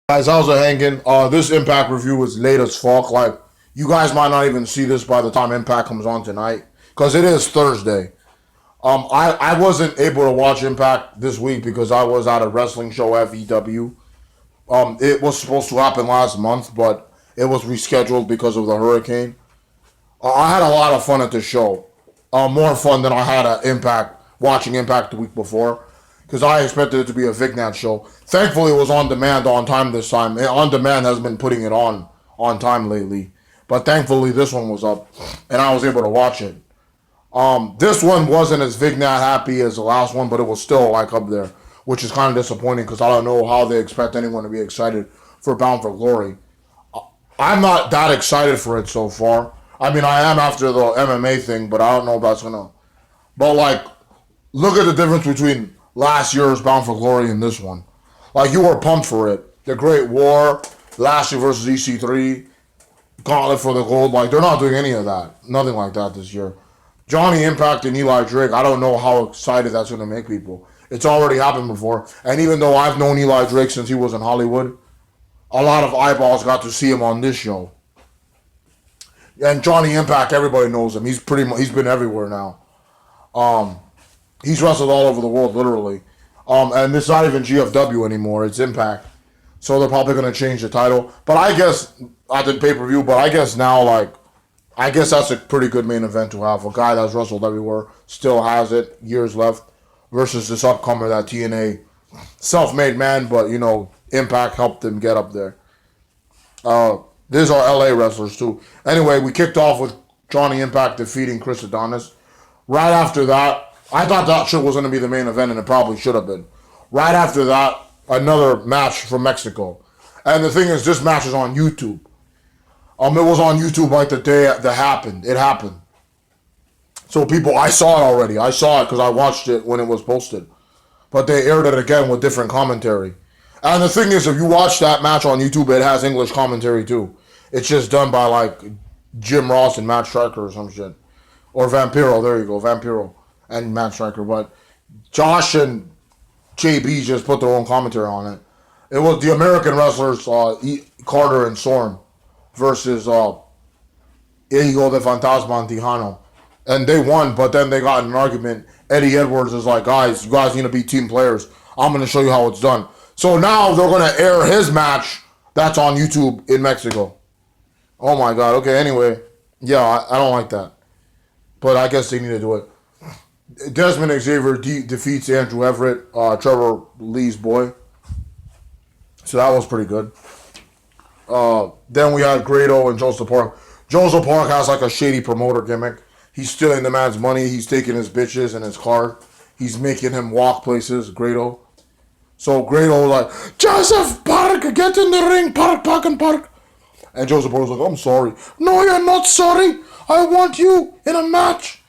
Guys, how's it hanging? This Impact review is late as fuck. Like, you guys might not even see this by the time Impact comes on tonight, because it is Thursday. I wasn't able to watch Impact this week because I was at a wrestling show at VW. It was supposed to happen last month, but it was rescheduled because of the hurricane. I had a lot of fun at the show. More fun than I had at Impact, watching Impact the week before. Because I expected it to be a Vignat show. Thankfully, it was on demand on time this time. On demand has been putting it on time lately. But thankfully, this one was up, and I was able to watch it. This one wasn't as Vignat happy as the last one, but it was still like up there, which is kind of disappointing because I don't know how they expect anyone to be excited for Bound for Glory. I'm not that excited for it so far. I mean, I am after the MMA thing, but I don't know if that's gonna. But like, look at the difference between last year's Bound for Glory and this one. Like, you were pumped for it. The Great War, Lashley versus EC3, Gauntlet for the Gold. Like, they're not doing any of that. Nothing like that this year. Johnny Impact and Eli Drake, I don't know how excited that's going to make people. It's already happened before. And even though I've known Eli Drake since he was in Hollywood, a lot of eyeballs got to see him on this show. And Johnny Impact, everybody knows him. He's been everywhere now. He's wrestled all over the world, literally. And it's not even GFW anymore. It's Impact. So they're probably going to change the title. But I guess, I did pay-per-view, but I guess now, like, I guess that's a pretty good main event to have. A guy that's wrestled everywhere, still has it, years left, versus this upcomer, that TNA self-made man, but, you know, Impact helped him get up there. These are LA wrestlers, too. Anyway, we kicked off with Johnny Impact defeating Chris Adonis. Right after that, I thought that shit was going to be the main event, and it probably should have been. Right after that, another match from Mexico. And the thing is, this match is on YouTube. It was on YouTube like the day that happened. It happened. So people, I saw it already. I saw it because I watched it when it was posted. But they aired it again with different commentary. And the thing is, if you watch that match on YouTube, it has English commentary too. It's just done by like Jim Ross and Matt Striker or some shit. Or Vampiro, there you go, Vampiro and Matt Striker. But Josh and JB just put their own commentary on it. It was the American wrestlers, Carter and Storm, versus Ego de Fantasma and Tijano. And they won, but then they got in an argument. Eddie Edwards is like, guys, you guys need to be team players. I'm going to show you how it's done. So now they're going to air his match that's on YouTube in Mexico. Oh my God. Okay, anyway. Yeah, I don't like that. But I guess they need to do it. Desmond Xavier defeats Andrew Everett, Trevor Lee's boy. So that was pretty good. Then we had Grado and Joseph Park. Joseph Park has like a shady promoter gimmick. He's stealing the man's money. He's taking his bitches and his car. He's making him walk places, Grado. So Grado was like, Joseph Park, get in the ring, Park, Park, and Park. And Joseph Park was like, I'm sorry. No, you're not sorry. I want you in a match.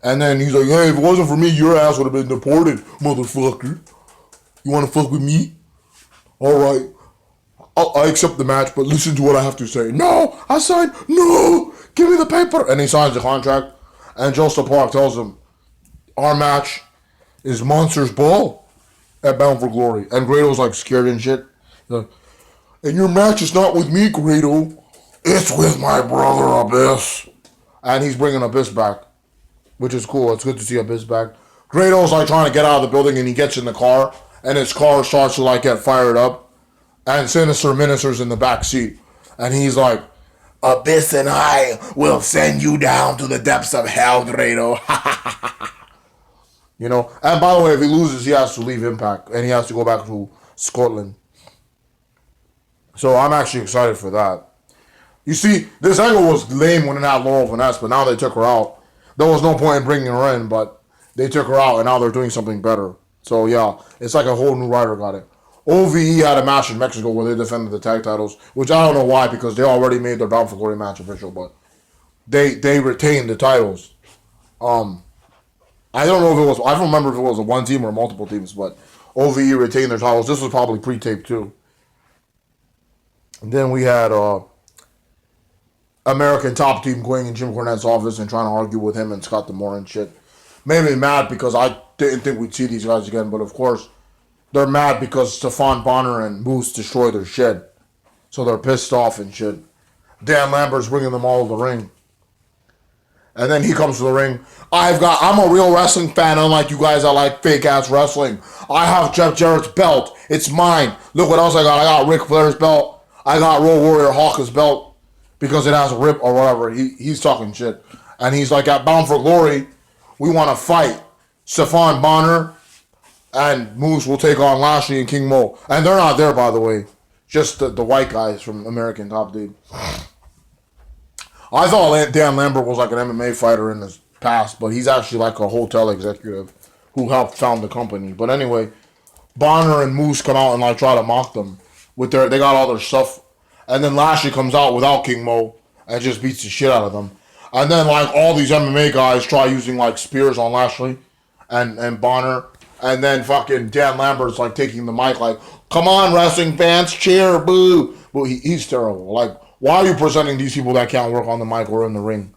And then he's like, hey, if it wasn't for me, your ass would have been deported, motherfucker. You want to fuck with me? All right. I accept the match, but listen to what I have to say. No, I signed. No, give me the paper. And he signs the contract. And Joseph Park tells him, our match is Monsters Ball at Bound for Glory. And Grado's like scared and shit. Like, and your match is not with me, Grado. It's with my brother, Abyss. And he's bringing Abyss back, which is cool. It's good to see Abyss back. Grado's like trying to get out of the building, and he gets in the car, and his car starts to like get fired up. And Sinister Minister's in the back seat. And he's like, Abyss and I will send you down to the depths of hell, Grado. You know? And by the way, if he loses, he has to leave Impact. And he has to go back to Scotland. So I'm actually excited for that. You see, this angle was lame when it had Laurel Vaness, but now they took her out. There was no point in bringing her in, but they took her out, and now they're doing something better. So yeah, it's like a whole new writer got it. OVE had a match in Mexico where they defended the tag titles, which I don't know why, because they already made their Bound for Glory match official, but they retained the titles. I don't know if it was, I don't remember if it was a one team or multiple teams, but OVE retained their titles. This was probably pre-taped too. And then we had American Top Team going in Jim Cornette's office and trying to argue with him and Scott D'Amore and shit. Made me mad because I didn't think we'd see these guys again, but of course, They're mad because Stephon Bonner and Moose destroyed their shit. So they're pissed off and shit. Dan Lambert's bringing them all to the ring. And then he comes to the ring. I'm a real wrestling fan, unlike you guys that like fake ass wrestling. I have Jeff Jarrett's belt. It's mine. Look what else I got. I got Ric Flair's belt. I got Road Warrior Hawkins' belt because it has a rip or whatever. He's talking shit. And he's like, at Bound for Glory, we want to fight. Stephon Bonner and Moose will take on Lashley and King Mo. And they're not there, by the way. Just the white guys from American Top Team. I thought Dan Lambert was like an MMA fighter in his past, but he's actually like a hotel executive who helped found the company. But anyway, Bonner and Moose come out and like try to mock them with they got all their stuff, and then Lashley comes out without King Mo and just beats the shit out of them. And then like all these MMA guys try using like spears on Lashley and Bonner, and then fucking Dan Lambert's like taking the mic like, "Come on, wrestling fans, cheer, boo!" But he's terrible. Like, why are you presenting these people that can't work on the mic or in the ring?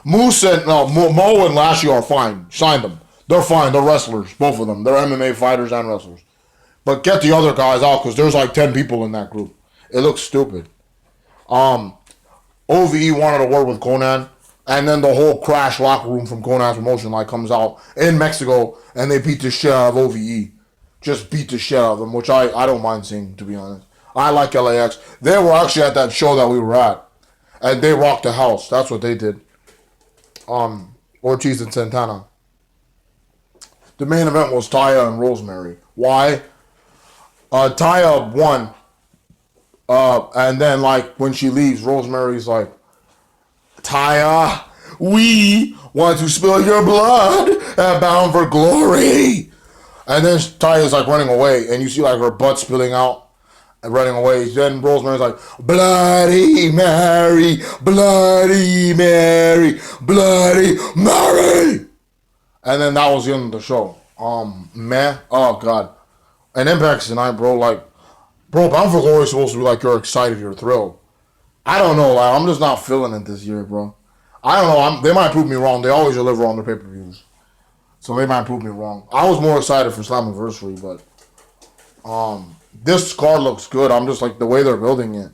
Moose and Mo and Lashley are fine. Sign them. They're fine. They're wrestlers, both of them. They're MMA fighters and wrestlers. But get the other guys out because there's like 10 people in that group. It looks stupid. OVE wanted to work with Conan, and then the whole Crash locker room from Conan's promotion like comes out in Mexico, and they beat the shit out of OVE. Just beat the shit out of them, which I don't mind seeing, to be honest. I like LAX. They were actually at that show that we were at, and they rocked the house. That's what they did. Ortiz and Santana. The main event was Taya and Rosemary. Why? Taya won. And then, like, when she leaves, Rosemary's like, "Taya, we want to spill your blood at Bound for Glory." And then Taya's, like, running away, and you see, like, her butt spilling out and running away. Then Rosemary's like, "Bloody Mary, Bloody Mary, Bloody Mary." And then that was the end of the show. Man. Oh, God. And Impact's tonight, bro. Like, bro, Bound for Glory is supposed to be like you're excited, you're thrilled. I don't know. Like, I'm just not feeling it this year, bro. I don't know. They might prove me wrong. They always deliver on their pay-per-views. So they might prove me wrong. I was more excited for Slammiversary, but this card looks good. I'm just like, the way they're building it,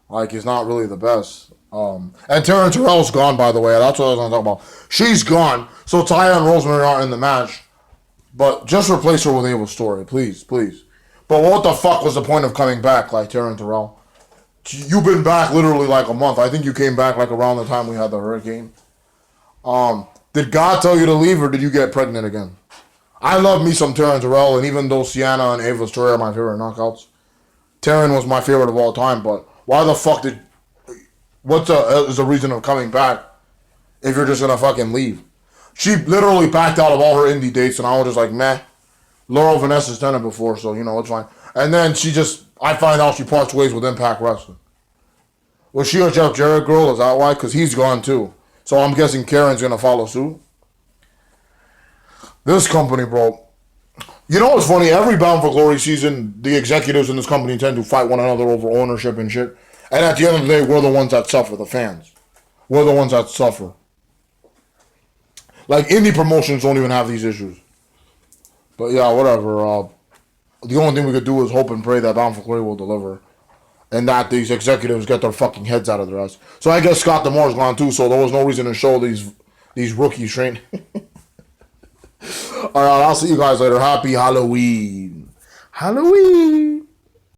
like, it's not really the best. And Taryn Terrell's gone, by the way. That's what I was going to talk about. She's gone. So Taya and Rosemary aren't in the match. But just replace her with Ava Story, please, please. But what the fuck was the point of coming back, like Taryn Terrell? You've been back literally like a month. I think you came back like around the time we had the hurricane. Did God tell you to leave, or did you get pregnant again? I love me some Taryn Terrell, and even though Sienna and Ava Story are my favorite knockouts, Taryn was my favorite of all time. But why the fuck is the reason of coming back if you're just gonna fucking leave? She literally backed out of all her indie dates, and I was just like, meh. Laurel Vanessa's done it before, so, you know, it's fine. And then I find out she parts ways with Impact Wrestling. Was she a Jeff Jarrett girl? Is that why? Because he's gone too. So I'm guessing Karen's going to follow suit. This company, bro. You know what's funny? Every Bound for Glory season, the executives in this company tend to fight one another over ownership and shit. And at the end of the day, we're the ones that suffer, the fans. We're the ones that suffer. Like, indie promotions don't even have these issues. But yeah, whatever. The only thing we could do is hope and pray that Bound for Glory will deliver. And that these executives get their fucking heads out of their ass. So I guess Scott D'Amore's gone too, so there was no reason to show these rookies train. Alright, I'll see you guys later. Happy Halloween. Halloween.